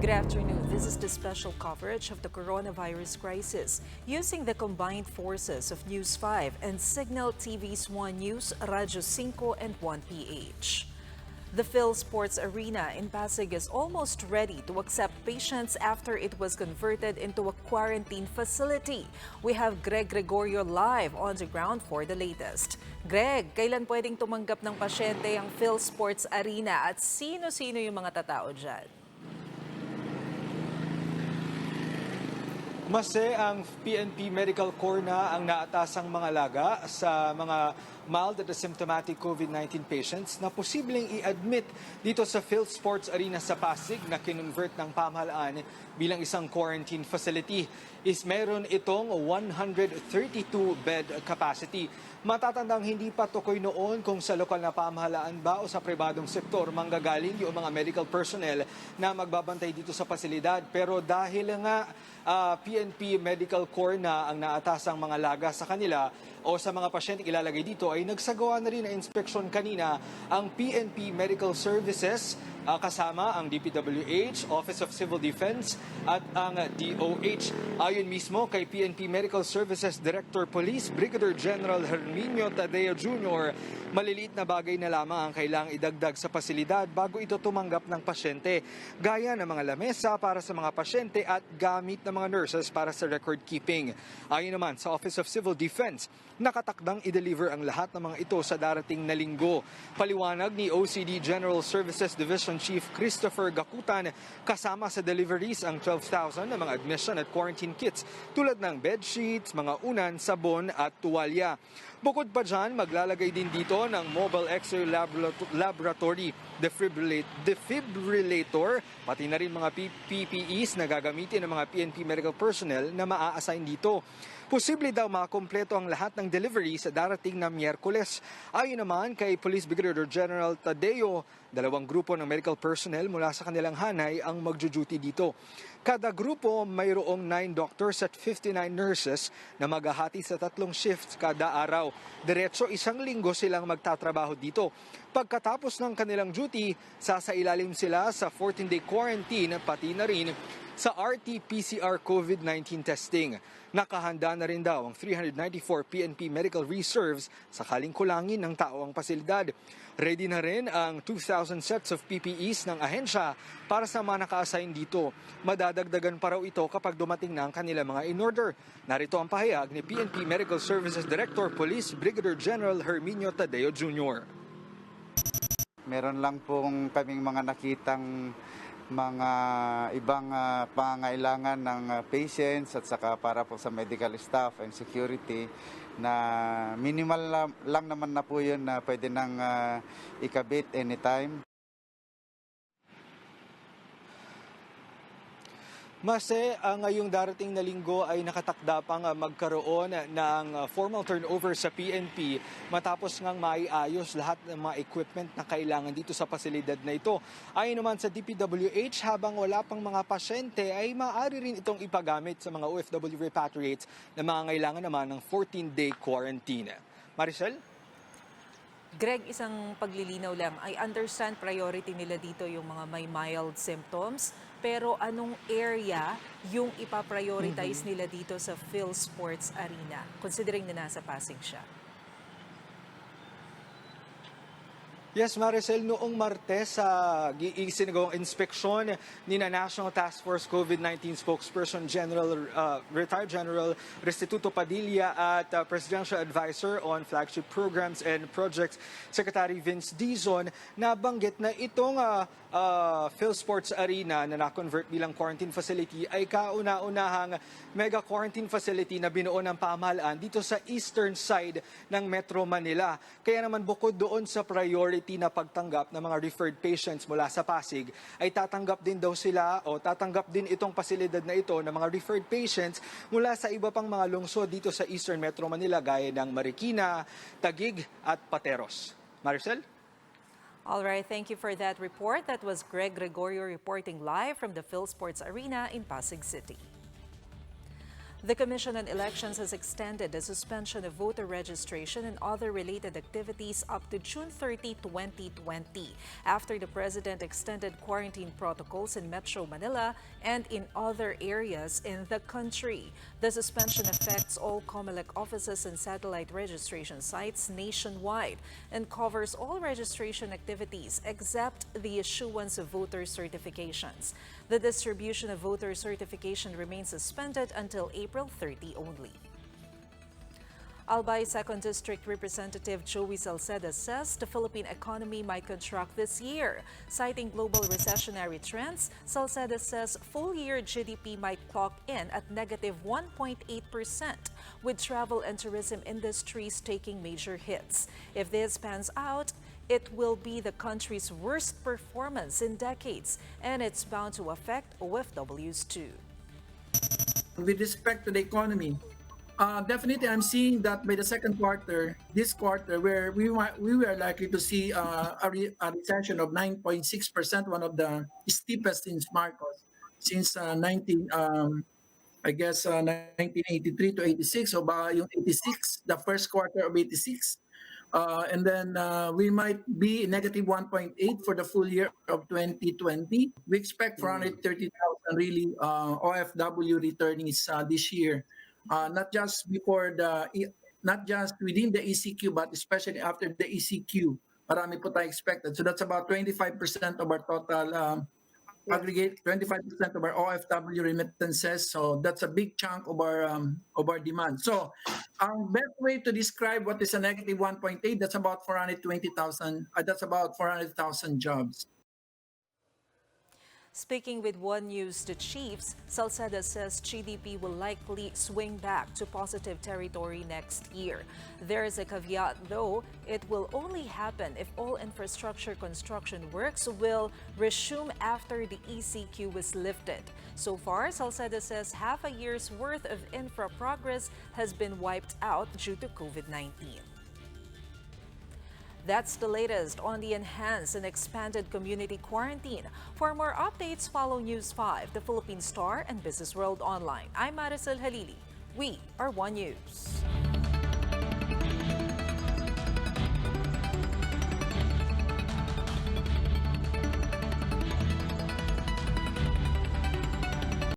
Good afternoon. This is the special coverage of the coronavirus crisis using the combined forces of News 5 and Cignal TV's 1 News, Radyo 5 and 1PH. The PhilSports Arena in Pasig is almost ready to accept patients after it was converted into a quarantine facility. We have Greg Gregorio live on the ground for the latest. Greg, kailan pwedeng tumanggap ng pasyente ang PhilSports Arena at sino-sino yung mga tatao dyan? Mase, ang PNP Medical Corps na ang naatasang mga laga sa mga mild at asymptomatic COVID-19 patients na posibleng i-admit dito sa PhilSports Arena sa Pasig na kinonvert ng pamahalaan bilang isang quarantine facility. Meron itong 132-bed capacity. Matatandang hindi pa tukoy noon kung sa lokal na pamahalaan ba o sa pribadong sektor manggagaling yung mga medical personnel na magbabantay dito sa pasilidad. Pero dahil nga PNP Medical Corps na ang naatasang mga laga sa kanila o sa mga pasyente ilalagay dito ay nagsagawa na rin ng inspeksyon kanina ang PNP Medical Services kasama ang DPWH, Office of Civil Defense at ang DOH. Ayon mismo kay PNP Medical Services Director Police Brigadier General Herminio Tadeo Jr., maliliit na bagay na lamang ang kailangang idagdag sa pasilidad bago ito tumanggap ng pasyente, gaya ng mga lamesa para sa mga pasyente at gamit ng mga nurses para sa record keeping. Ayon naman sa Office of Civil Defense, nakatakdang i-deliver ang lahat ng mga ito sa darating na linggo. Paliwanag ni OCD General Services Division Chief Christopher Gakutan, kasama sa deliveries ang 12,000 na mga admission at quarantine kits tulad ng bedsheets, mga unan, sabon at tuwalya. Bukod pa dyan, maglalagay din dito ng mobile X-ray laboratory, defibrillator, pati na rin mga PPEs na gagamitin ng mga PNP medical personnel na maa-assign dito. Posible daw makakompleto ang lahat ng delivery sa darating na Miyerkules. Ayon naman kay Police Brigadier General Tadeo, 2 grupo ng medical personnel mula sa kanilang hanay ang magjo-duty dito. Kada grupo mayroong 9 doctors at 59 nurses na maghahati sa 3 shifts kada araw. Diretso 1 linggo silang magtatrabaho dito. Pagkatapos ng kanilang duty, sasailalim sila sa 14-day quarantine pati na rin sa RT-PCR COVID-19 testing. Nakahanda na rin daw ang 394 PNP Medical Reserves sakaling kulangin ng tao ang pasilidad. Ready na rin ang 2,000 sets of PPEs ng ahensya para sa mga naka-assign dito. Madadagdagan pa raw ito kapag dumating na ang kanilang mga in-order. Narito ang pahayag ni PNP Medical Services Director Police Brigadier General Herminio Tadeo Jr. Meron lang pong kaming mga nakitang mga ibang pangangailangan ng patients at saka para po sa medical staff and security na minimal lang naman na po yun na pwede nang ikabit anytime. Mase, ngayong darating na linggo ay nakatakda pang magkaroon ng formal turnover sa PNP matapos ngang maiayos lahat ng mga equipment na kailangan dito sa pasilidad na ito. Ayon naman sa DPWH, habang wala pang mga pasyente ay maaari rin itong ipagamit sa mga OFW repatriates na mangangailangan naman ng 14-day quarantine. Maricel? Greg, isang paglilinaw lang. I understand priority nila dito yung mga may mild symptoms. Pero anong area yung ipaprioritize nila dito sa PhilSports Arena, considering na nasa Pasig siya? Yes, Maricel, noong Martes sa isinagawang inspeksyon ni na National Task Force COVID-19 Spokesperson Retired General Restituto Padilla at Presidential Advisor on Flagship Programs and Projects Secretary Vince Dizon, nabanggit na itong PhilSports Arena na na-convert bilang quarantine facility ay kauna-unahang mega quarantine facility na binuo ng pamahalaan dito sa eastern side ng Metro Manila. Kaya naman bukod doon sa priority na pagtanggap ng mga referred patients mula sa Pasig, ay tatanggap din daw sila o tatanggap din itong pasilidad na ito ng mga referred patients mula sa iba pang mga lungsod dito sa Eastern Metro Manila gaya ng Marikina, Taguig at Pateros. Maricel? All right, thank you for that report. That was Greg Gregorio reporting live from the PhilSports Arena in Pasig City. The Commission on Elections has extended the suspension of voter registration and other related activities up to June 30, 2020, after the President extended quarantine protocols in Metro Manila and in other areas in the country. The suspension affects all Comelec offices and satellite registration sites nationwide and covers all registration activities except the issuance of voter certifications. The distribution of voter certification remains suspended until April 30 only. Albay 2nd District Representative Joey Salceda says the Philippine economy might contract this year. Citing global recessionary trends, Salceda says full-year GDP might clock in at negative 1.8%, with travel and tourism industries taking major hits. If this pans out, it will be the country's worst performance in decades, and it's bound to affect OFWs too. With respect to the economy, definitely I'm seeing that by the second quarter, this quarter, where we were likely to see a recession of 9.6%, one of the steepest in Marcos since 1983 to 86, so yung 86, the first quarter of 86. And then we might be negative 1.8 for the full year of 2020. We expect 430,000 really OFW returnees this year, not just not just within the ECQ, but especially after the ECQ. Marami po tayo expected. So that's about 25% of our total aggregate, 25% of our OFW remittances. So that's a big chunk of our demand. So our best way to describe what is a negative 1.8, that's about 420,000. That's about 400,000 jobs. Speaking with One News, the Chiefs, Salceda says GDP will likely swing back to positive territory next year. There is a caveat, though. It will only happen if all infrastructure construction works will resume after the ECQ was lifted. So far, Salceda says half a year's worth of infra progress has been wiped out due to COVID-19. That's the latest on the enhanced and expanded community quarantine. For more updates, follow News 5, the Philippine Star, and Business World Online. I'm Maricel Halili. We are One News.